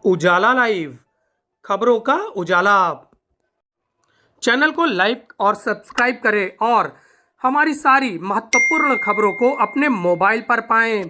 उजाला live, खबरों का उजाला। Channel को लाइक और सब्सक्राइब करें और हमारी सारी महत्वपूर्ण खबरों को अपने मोबाइल पर पाएं।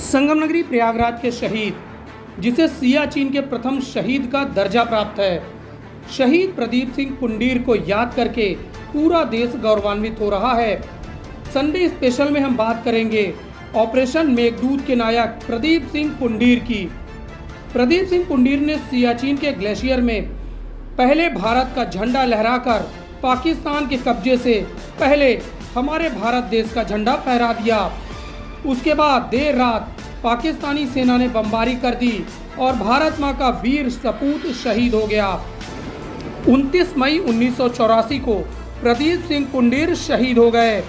संगम नगरी प्रयागराज के शहीद, जिसे सियाचिन के प्रथम शहीद का दर्जा प्राप्त है, शहीद प्रदीप सिंह पुंडीर को याद करके पूरा देश गौरवान्वित हो रहा है। संडे स्पेशल में हम बात करेंगे ऑपरेशन मेघदूत के नायक प्रदीप सिंह पुंडीर की। प्रदीप सिंह पुंडीर ने सियाचिन के ग्लेशियर में पहले भारत का झंडा लहराकर पाकिस्तान के कब्जे से पहले हमारे भारत देश का झंडा फहरा दिया। उसके बाद देर रात पाकिस्तानी सेना ने बमबारी कर दी और भारत मां का वीर सपूत शहीद हो गया। 29 मई 1984 को प्रदीप सिंह पुंडीर शहीद हो गए।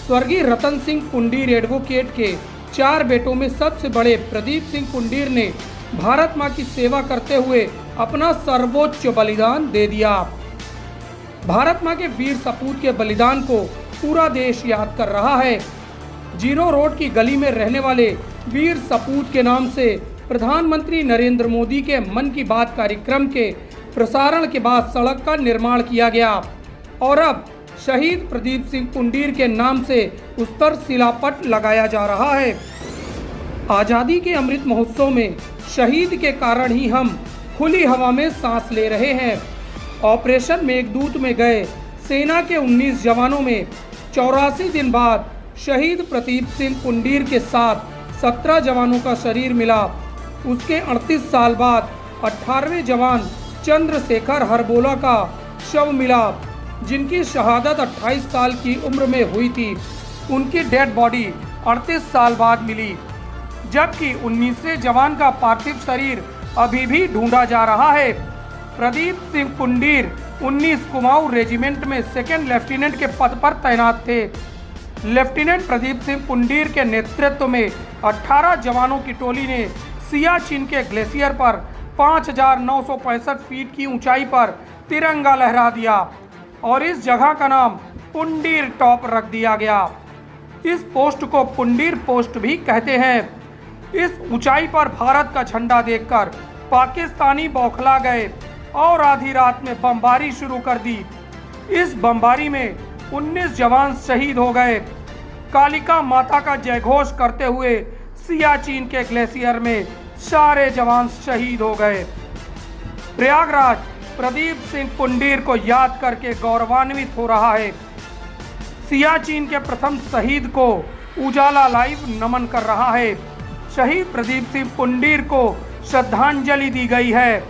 स्वर्गीय रतन सिंह पुंडीर एडवोकेट के 4 बेटों में सबसे बड़े प्रदीप सिंह पुंडीर ने भारत मां की सेवा करते हुए अपना सर्वोच्च बलिदान दे दिया। भारत मां के वीर सपूत के बलिदान को पूरा देश याद कर रहा है। जीरो रोड की गली में रहने वाले वीर सपूत के नाम से प्रधानमंत्री नरेंद्र मोदी के मन की बात कार्यक्रम के प्रसारण के बाद सड़क का निर्माण किया गया और अब शहीद प्रदीप सिंह पुंडीर के नाम से उस पर शिलापट लगाया जा रहा है। आज़ादी के अमृत महोत्सव में शहीद के कारण ही हम खुली हवा में सांस ले रहे हैं। ऑपरेशन मेघदूत में गए सेना के 19 जवानों में 84 दिन बाद शहीद प्रदीप सिंह पुंडीर के साथ 17 जवानों का शरीर मिला। उसके 38 साल बाद 18वें जवान चंद्रशेखर हरबोला का शव मिला, जिनकी शहादत 28 साल की उम्र में हुई थी। उनकी डेड बॉडी 38 साल बाद मिली, जबकि 19वें जवान का पार्थिव शरीर अभी भी ढूंढा जा रहा है। प्रदीप सिंह पुंडीर 19 कुमाऊं रेजिमेंट में सेकेंड लेफ्टिनेंट के पद पर तैनात थे। लेफ्टिनेंट प्रदीप सिंह पुंडीर के नेतृत्व में 18 जवानों की टोली ने सियाचिन के ग्लेशियर पर 5,965 फीट की ऊंचाई पर तिरंगा लहरा दिया और इस जगह का नाम पुंडीर टॉप रख दिया गया। इस पोस्ट को पुंडीर पोस्ट भी कहते हैं। इस ऊंचाई पर भारत का झंडा देखकर पाकिस्तानी बौखला गए और आधी रात में बमबारी शुरू कर दी। इस बमबारी में 19 जवान शहीद हो गए। कालिका माता का जयघोष करते हुए सियाचिन के ग्लेशियर में सारे जवान शहीद हो गए। प्रयागराज प्रदीप सिंह पुंडीर को याद करके गौरवान्वित हो रहा है। सियाचिन के प्रथम शहीद को उजाला लाइव नमन कर रहा है। शहीद प्रदीप सिंह पुंडीर को श्रद्धांजलि दी गई है।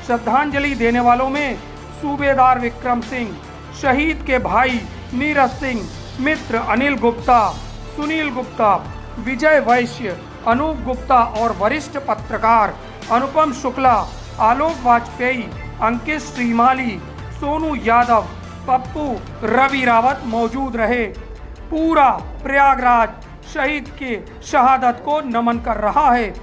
श्रद्धांजलि देने वालों में सूबेदार विक्रम सिंह, शहीद के भाई नीरज सिंह, मित्र अनिल गुप्ता, सुनील गुप्ता, विजय वैश्य, अनूप गुप्ता और वरिष्ठ पत्रकार अनुपम शुक्ला, आलोक वाजपेयी, अंकित श्रीमाली, सोनू यादव, पप्पू, रवि रावत मौजूद रहे। पूरा प्रयागराज शहीद के शहादत को नमन कर रहा है।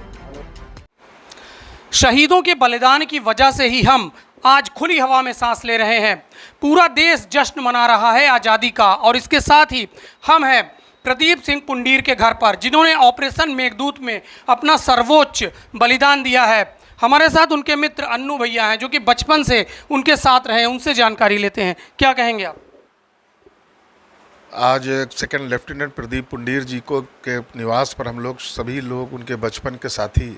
शहीदों के बलिदान की वजह से ही हम आज खुली हवा में सांस ले रहे हैं। पूरा देश जश्न मना रहा है आज़ादी का और इसके साथ ही हम हैं प्रदीप सिंह पुंडीर के घर पर, जिन्होंने ऑपरेशन मेघदूत में अपना सर्वोच्च बलिदान दिया है। हमारे साथ उनके मित्र अन्नू भैया हैं, जो कि बचपन से उनके साथ रहे। उनसे जानकारी लेते हैं। क्या कहेंगे आप? आज सेकंड लेफ्टिनेंट प्रदीप पुंडीर जी को के निवास पर हम लोग सभी लोग उनके बचपन के साथी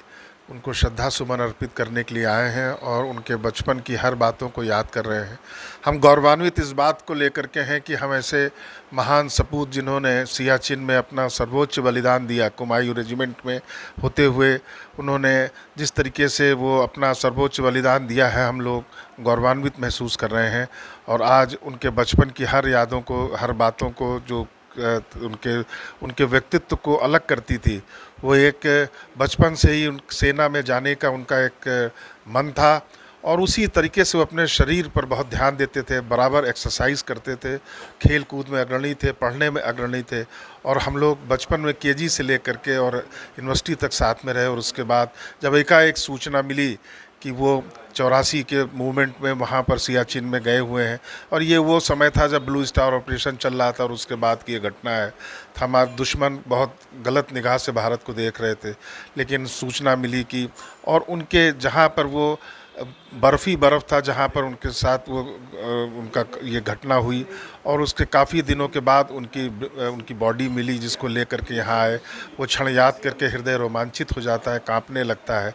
उनको श्रद्धा सुमन अर्पित करने के लिए आए हैं और उनके बचपन की हर बातों को याद कर रहे हैं। हम गौरवान्वित इस बात को लेकर के हैं कि हम ऐसे महान सपूत जिन्होंने सियाचिन में अपना सर्वोच्च बलिदान दिया, कुमाऊं रेजिमेंट में होते हुए उन्होंने जिस तरीके से वो अपना सर्वोच्च बलिदान दिया है, हम लोग गौरवान्वित महसूस कर रहे हैं। और आज उनके बचपन की हर यादों को, हर बातों को जो उनके उनके व्यक्तित्व को अलग करती थी। वो एक बचपन से ही सेना में जाने का उनका एक मन था और उसी तरीके से वो अपने शरीर पर बहुत ध्यान देते थे, बराबर एक्सरसाइज करते थे, खेल कूद में अग्रणी थे, पढ़ने में अग्रणी थे। और हम लोग बचपन में केजी से लेकर के और यूनिवर्सिटी तक साथ में रहे। और उसके बाद जब एकाएक सूचना मिली कि वो 84 के मूवमेंट में वहाँ पर सियाचिन में गए हुए हैं, और ये वो समय था जब ब्लू स्टार ऑपरेशन चल रहा था और उसके बाद की ये घटना है। हमारे दुश्मन बहुत गलत निगाह से भारत को देख रहे थे, लेकिन सूचना मिली कि और उनके जहाँ पर वो बर्फ़ था, जहाँ पर उनके साथ वो उनका ये घटना हुई, और उसके काफ़ी दिनों के बाद उनकी बॉडी मिली, जिसको लेकर के यहाँ आए। वो क्षण याद करके हृदय रोमांचित हो जाता है, कांपने लगता है,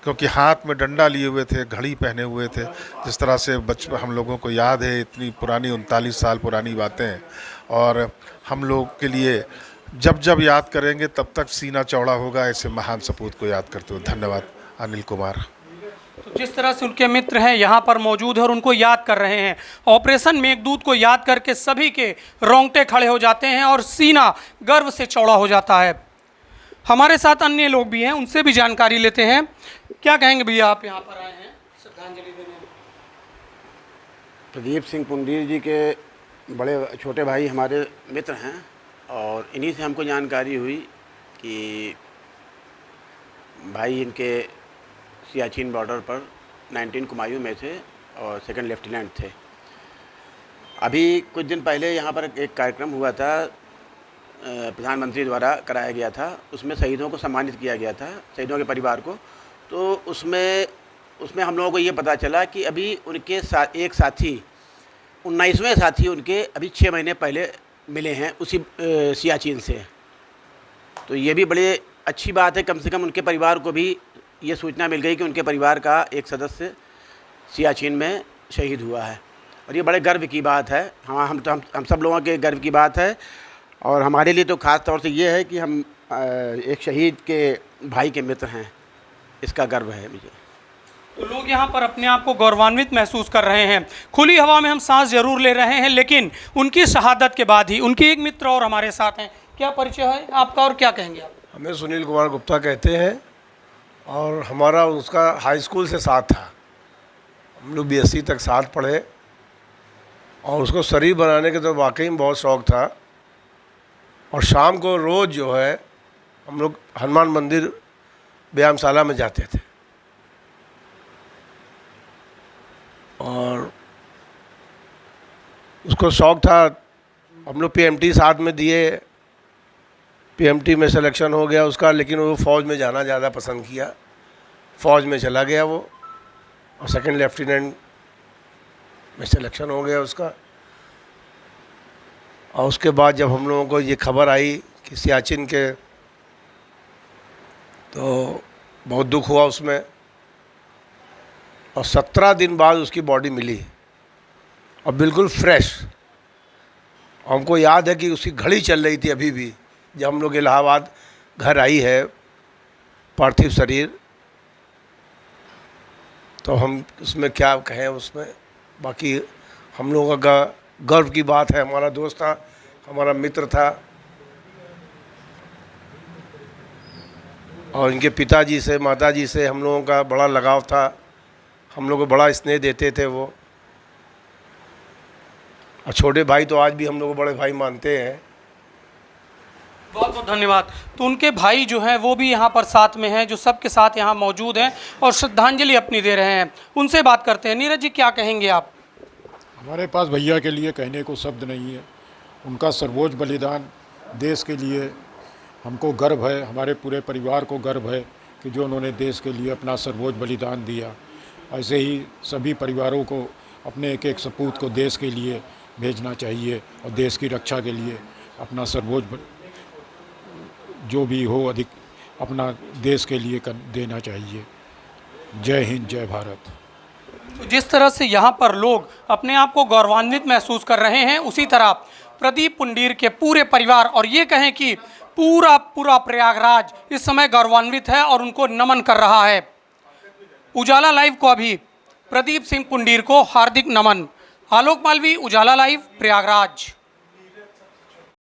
क्योंकि हाथ में डंडा लिए हुए थे, घड़ी पहने हुए थे। जिस तरह से बचपन हम लोगों को याद है, इतनी पुरानी 39 साल पुरानी बातें हैं, और हम लोग के लिए जब जब याद करेंगे तब तक सीना चौड़ा होगा ऐसे महान सपूत को याद करते हुए। धन्यवाद। अनिल कुमार। तो जिस तरह से उनके मित्र हैं यहाँ पर मौजूद है और उनको याद कर रहे हैं, ऑपरेशन मेघदूत को याद करके सभी के रोंगटे खड़े हो जाते हैं और सीना गर्व से चौड़ा हो जाता है। हमारे साथ अन्य लोग भी हैं, उनसे भी जानकारी लेते हैं। क्या कहेंगे भैया, आप यहाँ पर आए हैं श्रद्धांजलि देने? प्रदीप सिंह पुंडीर जी के बड़े छोटे भाई हमारे मित्र हैं, और इन्हीं से हमको जानकारी हुई कि भाई इनके सियाचिन बॉर्डर पर 19 कुमायूं में थे और सेकंड लेफ्टिनेंट थे। अभी कुछ दिन पहले यहाँ पर एक कार्यक्रम हुआ था, प्रधानमंत्री द्वारा कराया गया था। उसमें शहीदों को सम्मानित किया गया था, शहीदों के परिवार को। तो उसमें हम लोगों को ये पता चला कि अभी उनके एक साथी 19वें साथी उनके अभी 6 महीने पहले मिले हैं उसी सियाचिन से। तो ये भी बड़े अच्छी बात है, कम से कम उनके परिवार को भी ये सूचना मिल गई कि उनके परिवार का एक सदस्य सियाचिन में शहीद हुआ है, और ये बड़े गर्व की बात है। हाँ, हम सब लोगों के गर्व की बात है, और हमारे लिए तो ख़ास तौर से ये है कि हम एक शहीद के भाई के मित्र हैं, इसका गर्व है मुझे। तो लोग यहाँ पर अपने आप को गौरवान्वित महसूस कर रहे हैं। खुली हवा में हम सांस जरूर ले रहे हैं, लेकिन उनकी शहादत के बाद ही उनके एक मित्र और हमारे साथ हैं। क्या परिचय है आपका और क्या कहेंगे आप? हमें सुनील कुमार गुप्ता कहते हैं, और हमारा उसका हाई स्कूल से साथ था। हम लोग BSc तक साथ पढ़े, और उसको शरीर बनाने के तो वाकई में बहुत शौक़ था। और शाम को रोज़ जो है हम लोग हनुमान मंदिर व्यायामशाला में जाते थे, और उसको शौक़ था। हम लोग PMT साथ में दिए, PMT में सिलेक्शन हो गया उसका, लेकिन वो फ़ौज में जाना ज़्यादा पसंद किया, फ़ौज में चला गया वो, और सेकंड लेफ्टिनेंट में सिलेक्शन हो गया उसका। और उसके बाद जब हम लोगों को ये खबर आई कि सियाचिन के, तो बहुत दुख हुआ उसमें। और 17 दिन बाद उसकी बॉडी मिली, और बिल्कुल फ्रेश। हमको याद है कि उसकी घड़ी चल रही थी अभी भी, जब हम लोग इलाहाबाद घर आई है पार्थिव शरीर। तो हम उसमें क्या कहें, उसमें बाकी हम लोगों का गर्व की बात है। हमारा दोस्त था, हमारा मित्र था, और इनके पिताजी से माताजी से हम लोगों का बड़ा लगाव था। हम लोग को बड़ा स्नेह देते थे वो, और छोटे भाई तो आज भी हम लोग को बड़े भाई मानते हैं। बहुत बहुत धन्यवाद। तो उनके भाई जो हैं वो भी यहाँ पर साथ में हैं, जो सबके साथ यहाँ मौजूद हैं और श्रद्धांजलि अपनी दे रहे हैं। उनसे बात करते हैं। नीरज जी, क्या कहेंगे आप? हमारे पास भैया के लिए कहने को शब्द नहीं है। उनका सर्वोच्च बलिदान देश के लिए हमको गर्व है, हमारे पूरे परिवार को गर्व है कि जो उन्होंने देश के लिए अपना सर्वोच्च बलिदान दिया। ऐसे ही सभी परिवारों को अपने एक एक सपूत को देश के लिए भेजना चाहिए, और देश की रक्षा के लिए अपना सर्वोच्च जो भी हो अधिक अपना देश के लिए देना चाहिए। जय हिंद, जय भारत। तो जिस तरह से यहाँ पर लोग अपने आप को गौरवान्वित महसूस कर रहे हैं, उसी तरह प्रदीप पुंडीर के पूरे परिवार, और ये कहें कि पूरा प्रयागराज इस समय गौरवान्वित है और उनको नमन कर रहा है। उजाला लाइव को अभी प्रदीप सिंह पुंडीर को हार्दिक नमन। आलोक मालवी, उजाला लाइव, प्रयागराज।